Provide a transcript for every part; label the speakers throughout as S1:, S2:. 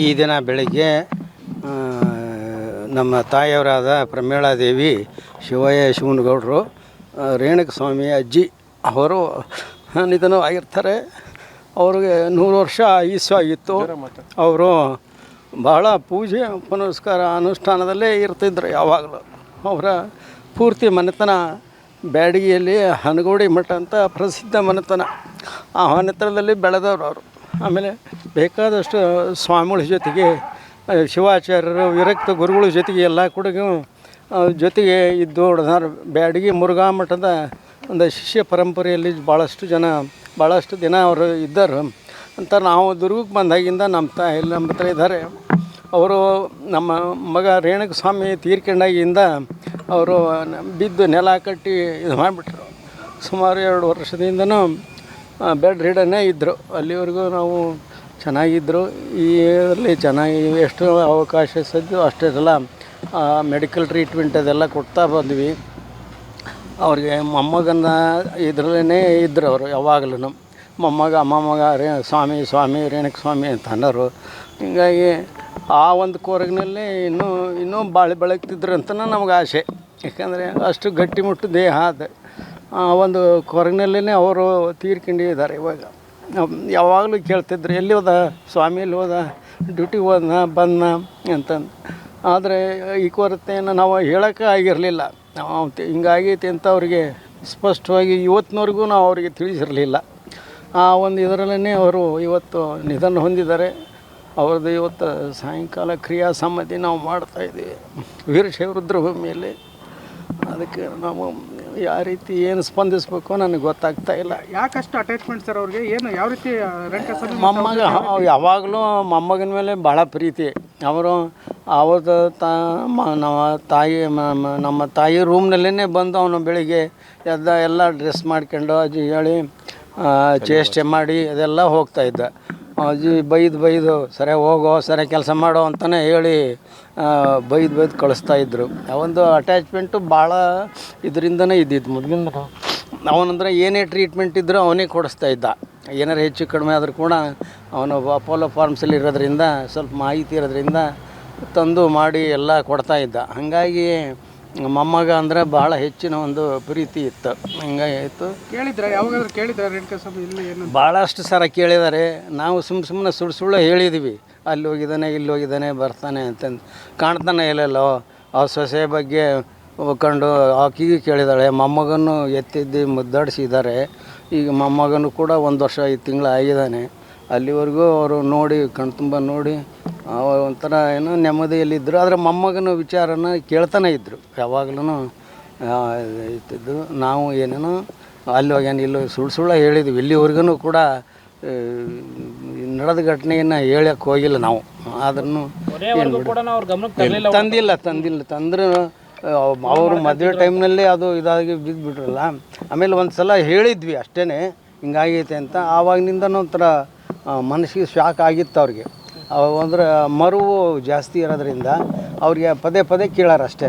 S1: ಈ ದಿನ ಬೆಳಗ್ಗೆ ನಮ್ಮ ತಾಯಿಯವರಾದ ಪ್ರಮೀಳಾದೇವಿ ಶಿವಯ್ಯ ಶಿವನಗೌಡರು ರೇಣುಕಸ್ವಾಮಿ ಅಜ್ಜಿ ಅವರು ನಿಧನವಾಗಿರ್ತಾರೆ. ಅವ್ರಿಗೆ 100 ವರ್ಷ ಆಯುಸ್ಸು ಆಗಿತ್ತು. ಅವರು ಬಹಳ ಪೂಜೆ ಪುನಸ್ಕಾರ ಅನುಷ್ಠಾನದಲ್ಲೇ ಇರ್ತಿದ್ರು ಯಾವಾಗಲೂ. ಅವರ ಪೂರ್ತಿ ಮನೆತನ ಬ್ಯಾಡಗಿಯಲ್ಲಿ ಹನಗೋಡಿ ಮಠ ಅಂತ ಪ್ರಸಿದ್ಧ ಮನೆತನ. ಆ ಮನೆತನದಲ್ಲಿ ಬೆಳೆದವರು ಅವರು. ಆಮೇಲೆ ಬೇಕಾದಷ್ಟು ಸ್ವಾಮಿಗಳ ಜೊತೆಗೆ ಶಿವಾಚಾರ್ಯರು ವಿರಕ್ತ ಗುರುಗಳ ಜೊತೆಗೆ ಎಲ್ಲ ಕೂಡ ಜೊತೆಗೆ ಇದ್ದು ಹೊಡೆದಾರ. ಬ್ಯಾಡಗಿ ಮುರುಘಾ ಮಠದ ಒಂದು ಶಿಷ್ಯ ಪರಂಪರೆಯಲ್ಲಿ ಭಾಳಷ್ಟು ದಿನ ಅವರು ಇದ್ದರು ಅಂತ ನಾವು ದುರ್ಗಕ್ಕೆ ಬಂದಾಗಿಂದ ನಮ್ಮ ಹತ್ರ ಇದ್ದಾರೆ. ಅವರು ನಮ್ಮ ಮಗ ರೇಣುಕಸ್ವಾಮಿ ತೀರ್ಕೊಂಡಾಗಿಂದ ಅವರು ಬಿದ್ದು ನೆಲ ಕಟ್ಟಿ ಇದು ಮಾಡಿಬಿಟ್ರು. ಸುಮಾರು 2 ವರ್ಷದಿಂದನೂ ಬೆಡ್ ರಿಡನ್ನೇ ಇದ್ದರು. ಅಲ್ಲಿವರೆಗೂ ನಾವು ಚೆನ್ನಾಗಿದ್ದರು. ಈ ಇದರಲ್ಲಿ ಚೆನ್ನಾಗಿ ಎಷ್ಟು ಅವಕಾಶ ಸದ್ದು ಅಷ್ಟೆಲ್ಲ ಮೆಡಿಕಲ್ ಟ್ರೀಟ್ಮೆಂಟ್ ಅದೆಲ್ಲ ಕೊಡ್ತಾ ಬಂದ್ವಿ. ಅವ್ರಿಗೆ ಮೊಮ್ಮಗನ ಇದರಲ್ಲೇ ಇದ್ದರು ಅವರು ಯಾವಾಗಲೂ. ಮೊಮ್ಮಗ ಸ್ವಾಮಿ ರೇಣುಕಸ್ವಾಮಿ ಅಂತ ಅನ್ನೋರು. ಹೀಗಾಗಿ ಆ ಒಂದು ಕೊರಗಿನಲ್ಲೇ ಇನ್ನೂ ಬೆಳಗ್ತಿದ್ರು ಅಂತ ನಮ್ಗೆ ಆಸೆ. ಯಾಕಂದರೆ ಅಷ್ಟು ಗಟ್ಟಿಮುಟ್ಟು ದೇಹ ಅದು. ಆ ಒಂದು ಕೊರಗಿನಲ್ಲೇ ಅವರು ತೀರ್ಕೊಂಡಿದ್ದಾರೆ. ಇವಾಗ ಯಾವಾಗಲೂ ಕೇಳ್ತಿದ್ರು, ಎಲ್ಲಿ ಹೋದ ಸ್ವಾಮಿ, ಎಲ್ಲಿ ಹೋದ, ಡ್ಯೂಟಿಗೆ ಹೋದ ಬಂದ ಅಂತಂದು. ಆದರೆ ಈ ಕೊರತೆಯನ್ನು ನಾವು ಹೇಳೋಕ್ಕೆ ಆಗಿರಲಿಲ್ಲ. ನಾವು ಹಿಂಗಾಗೈತಿ ಅಂತ ಅವ್ರಿಗೆ ಸ್ಪಷ್ಟವಾಗಿ ಇವತ್ತಿನವರೆಗೂ ನಾವು ಅವರಿಗೆ ತಿಳಿಸಿರಲಿಲ್ಲ. ಆ ಒಂದು ಇದರಲ್ಲೇ ಅವರು ಇವತ್ತು ನಿಧನ ಹೊಂದಿದ್ದಾರೆ. ಅವ್ರದ್ದು ಇವತ್ತು ಸಾಯಂಕಾಲ ಕ್ರಿಯಾ ಸಮಾಧಿ ನಾವು ಮಾಡ್ತಾಯಿದ್ದೀವಿ ವೀರಶೈವ ರುದ್ರಭೂಮಿಯಲ್ಲಿ. ಅದಕ್ಕೆ ನಾವು ಯಾವ ರೀತಿ ಏನು ಸ್ಪಂದಿಸಬೇಕು ನನಗೆ ಗೊತ್ತಾಗ್ತಾ ಇಲ್ಲ.
S2: ಯಾಕಷ್ಟು ಅಟ್ಯಾಚ್ಮೆಂಟ್ ಸರ್ ಅವ್ರಿಗೆ? ಏನು ಯಾವ ರೀತಿ
S1: ಮೊಮ್ಮಗ ಯಾವಾಗಲೂ ಮೊಮ್ಮಗನ ಮೇಲೆ ಭಾಳ ಪ್ರೀತಿ. ಅವರು ಅವ್ರದ್ದು ನಮ್ಮ ತಾಯಿ ರೂಮ್ನಲ್ಲೇ ಬಂದು ಅವನು ಬೆಳಿಗ್ಗೆ ಎಲ್ಲ ಡ್ರೆಸ್ ಮಾಡ್ಕೊಂಡು ಅಜ್ಜಿ ಹೇಳಿ ಚೇಷ್ಟೆ ಮಾಡಿ ಅದೆಲ್ಲ ಹೋಗ್ತಾಯಿದ್ದ. ಅಜ್ಜಿ ಬೈದು ಸರಿಯಾಗಿ ಹೋಗೋ, ಸರಿಯಾಗಿ ಕೆಲಸ ಮಾಡೋ ಅಂತಲೇ ಹೇಳಿ ಬೈದು ಕಳಿಸ್ತಾಯಿದ್ರು. ಒಂದು ಅಟ್ಯಾಚ್ಮೆಂಟು ಭಾಳ ಇದರಿಂದನೇ ಇದ್ದಿದ್ದು ಮೊದಲಿಂದ. ಅವನಂದ್ರೆ ಏನೇ ಟ್ರೀಟ್ಮೆಂಟ್ ಇದ್ದರೂ ಅವನೇ ಕೊಡಿಸ್ತಾ ಇದ್ದ. ಏನಾರು ಹೆಚ್ಚು ಕಡಿಮೆ ಆದರೂ ಕೂಡ ಅವನು ಅಪೋಲೋ ಫಾರ್ಮ್ಸಲ್ಲಿ ಇರೋದ್ರಿಂದ ಸ್ವಲ್ಪ ಮಾಹಿತಿ ಇರೋದ್ರಿಂದ ತಂದು ಮಾಡಿ ಎಲ್ಲ ಕೊಡ್ತಾಯಿದ್ದ. ಹಾಗಾಗಿ ಮೊಮ್ಮಗ ಅಂದರೆ ಭಾಳ ಹೆಚ್ಚಿನ ಒಂದು ಪ್ರೀತಿ ಇತ್ತು. ಹಂಗಾಗಿ ಆಯಿತು.
S2: ಕೇಳಿದ್ರೆ ಯಾವಾಗಾದ್ರೂ ಕೇಳಿದ್ರೆ ರೇಣುಕಸ್ವಾಮಿ ಇಲ್ಲಿ ಏನು?
S1: ಭಾಳಷ್ಟು ಸಲ ಕೇಳಿದ್ದಾರೆ. ನಾವು ಸುಮ್ಮನೆ ಸುಳ್ಳು ಹೇಳಿದ್ವಿ, ಅಲ್ಲಿ ಹೋಗಿದ್ದಾನೆ ಇಲ್ಲಿ ಹೋಗಿದ್ದಾನೆ ಬರ್ತಾನೆ ಅಂತಂದು. ಕಾಣ್ತಾನೆ ಇಲ್ಲಲ್ಲೋ. ಆ ಸೊಸೆ ಬಗ್ಗೆ ಕಂಡು ಆಕಿಗೆ ಕೇಳಿದಾಳೆ. ಮೊಮ್ಮಗನ್ನು ಎತ್ತಿದ್ದು ಮುದ್ದಾಡಿಸಿದ್ದಾರೆ. ಈಗ ಮೊಮ್ಮಗನು ಕೂಡ 1 ವರ್ಷ 5 ತಿಂಗಳು ಆಗಿದ್ದಾನೆ. ಅಲ್ಲಿವರೆಗೂ ಅವರು ನೋಡಿ ಕಣ್ತುಂಬ ನೋಡಿ ಒಂಥರ ಏನೋ ನೆಮ್ಮದಿಯಲ್ಲಿದ್ದರು. ಆದರೆ ಮೊಮ್ಮಗನ ವಿಚಾರನ ಕೇಳ್ತಾನೆ ಇದ್ದರು ಯಾವಾಗಲೂ ಇತ್ತಿದ್ದು. ನಾವು ಏನೇನೋ ಅಲ್ಲಿ ಹೋಗ್ಯಾನ ಇಲ್ಲಿ ಸುಳ್ಳು ಹೇಳಿದ್ವಿ. ಇಲ್ಲಿವರೆಗೂ ಕೂಡ ನಡೆದ ಘಟನೆಯನ್ನು ಹೇಳಕ್ಕೆ ಹೋಗಿಲ್ಲ ನಾವು. ಆದ್ರೂ ತಂದ್ರೆ ಅವರು ಮದುವೆ ಟೈಮ್ನಲ್ಲೇ ಅದು ಇದಾಗಿ ಬಿದ್ದುಬಿಟ್ರಲ್ಲ. ಆಮೇಲೆ ಒಂದು ಸಲ ಹೇಳಿದ್ವಿ ಅಷ್ಟೇ ಹಿಂಗಾಗೈತೆ ಅಂತ. ಆವಾಗಿನಿಂದನೂ ಒಂಥರ ಮನಸ್ಸಿಗೆ ಶಾಕ್ ಆಗಿತ್ತು ಅವ್ರಿಗೆ. ಅಂದರೆ ಮರುವು ಜಾಸ್ತಿ ಇರೋದ್ರಿಂದ ಅವ್ರಿಗೆ ಪದೇ ಕೇಳಾರ ಅಷ್ಟೇ.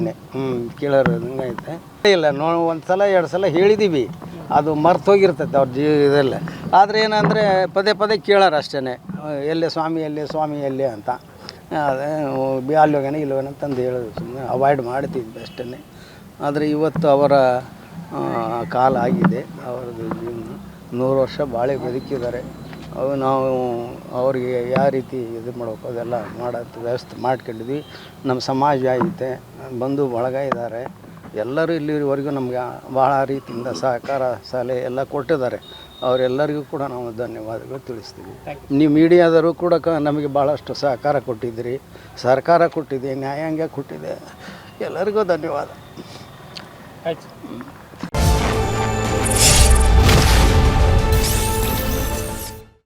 S1: ಕೇಳೋರು ಹಿಂಗೈತೆ ಇಲ್ಲ. ಒಂದು ಸಲ 2 ಸಲ ಹೇಳಿದ್ದೀವಿ, ಅದು ಮರ್ತು ಹೋಗಿರ್ತೈತೆ ಅವ್ರ ಇದೆಲ್ಲ. ಆದರೆ ಏನಂದರೆ ಪದೇ ಕೇಳಾರ ಅಷ್ಟೇ. ಎಲ್ಲೇ ಸ್ವಾಮಿ ಎಲ್ಲೇ ಅಂತ. ಅದೇ ಅಲ್ಲಿ ಹೋಗ್ಯಾನ ಇಲ್ಲಿ ಹೋಗ್ಯಾನ ಅಂತಂದು ಹೇಳೋದು ಸುಮ್ಮನೆ ಅವಾಯ್ಡ್ ಮಾಡ್ತಿದ್ದೆ ಅಷ್ಟೇ. ಆದರೆ ಇವತ್ತು ಅವರ ಕಾಲ ಆಗಿದೆ. ಅವ್ರದ್ದು ಜೀವನ 100 ವರ್ಷ ಬಾಳೆ ಬದುಕಿದ್ದಾರೆ. ನಾವು ಅವ್ರಿಗೆ ಯಾವ ರೀತಿ ಇದು ಮಾಡಬೇಕು ಅದೆಲ್ಲ ಮಾಡೋದು ವ್ಯವಸ್ಥೆ ಮಾಡ್ಕೊಂಡಿದ್ವಿ. ನಮ್ಮ ಸಮಾಜ ಐತೆ, ಬಂಧು ಬಳಗ ಇದ್ದಾರೆ. ಎಲ್ಲರೂ ಇಲ್ಲಿವರೆಗೂ ನಮ್ಗೆ ಭಾಳ ರೀತಿಯಿಂದ ಸಹಕಾರ ಸಲಹೆ ಎಲ್ಲ ಕೊಟ್ಟಿದ್ದಾರೆ. ಅವರೆಲ್ಲರಿಗೂ ಕೂಡ ನಾವು ಧನ್ಯವಾದಗಳು ತಿಳಿಸ್ತೀವಿ. ನೀವು ಮೀಡಿಯಾದವರು ಕೂಡ ನಮಗೆ ಭಾಳಷ್ಟು ಸಹಕಾರ ಕೊಟ್ಟಿದ್ದೀರಿ, ಸರ್ಕಾರ ಕೊಟ್ಟಿದೆ, ನ್ಯಾಯಾಂಗ ಕೊಟ್ಟಿದೆ. ಎಲ್ಲರಿಗೂ ಧನ್ಯವಾದ.
S2: ಆಯ್ತು.